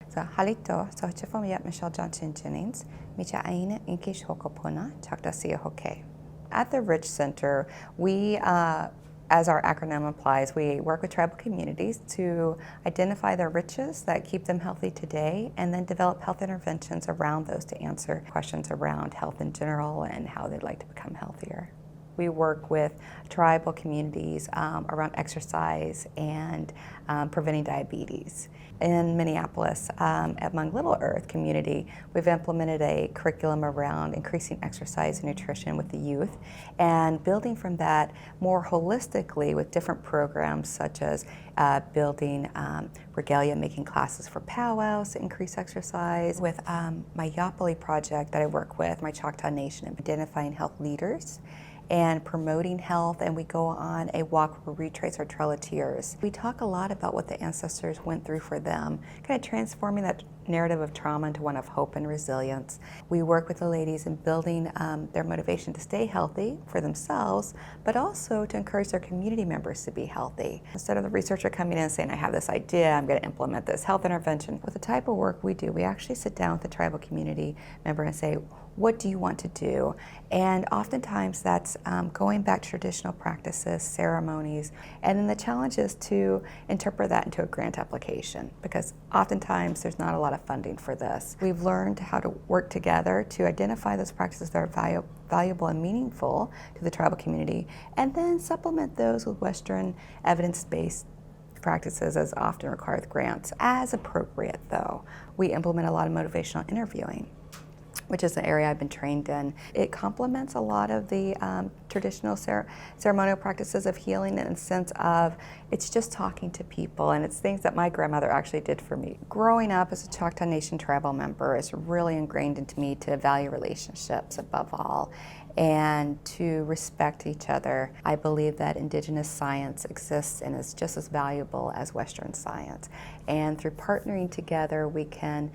So halito, so chifomia Michelle Johnson-Jennings, micha aina inkish hokopuna, chakta siya hoke. At the Rich Center, we, as our acronym implies, we work with tribal communities to identify their riches that keep them healthy today, and then develop health interventions around those to answer questions around health in general and how they'd like to become healthier. We work with tribal communities around exercise and preventing diabetes. In Minneapolis, among Little Earth community, we've implemented a curriculum around increasing exercise and nutrition with the youth, and building from that more holistically with different programs such as building regalia making classes for powwows to increase exercise. With my Yapoli project that I work with, my Choctaw Nation, identifying health leaders and promoting health, and we go on a walk where we retrace our Trail of Tears. We talk a lot about what the ancestors went through for them, kind of transforming that narrative of trauma into one of hope and resilience. We work with the ladies in building their motivation to stay healthy for themselves, but also to encourage their community members to be healthy. Instead of the researcher coming in and saying, I have this idea, I'm going to implement this health intervention. With the type of work we do, we actually sit down with the tribal community member and say, what do you want to do? And oftentimes that's going back to traditional practices, ceremonies, and then the challenge is to interpret that into a grant application, because oftentimes there's not a lot of funding for this. We've learned how to work together to identify those practices that are valuable and meaningful to the tribal community, and then supplement those with Western evidence-based practices as often required with grants. As appropriate though, we implement a lot of motivational interviewing, which is an area I've been trained in. It complements a lot of the traditional ceremonial practices of healing in the sense of it's just talking to people, and it's things that my grandmother actually did for me. Growing up as a Choctaw Nation tribal member is really ingrained into me to value relationships above all and to respect each other. I believe that indigenous science exists and is just as valuable as Western science. And through partnering together, we can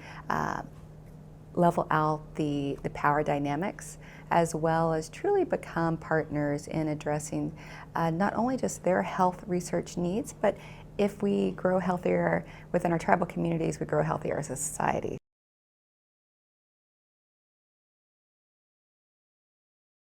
level out the power dynamics, as well as truly become partners in addressing not only just their health research needs, but if we grow healthier within our tribal communities, we grow healthier as a society.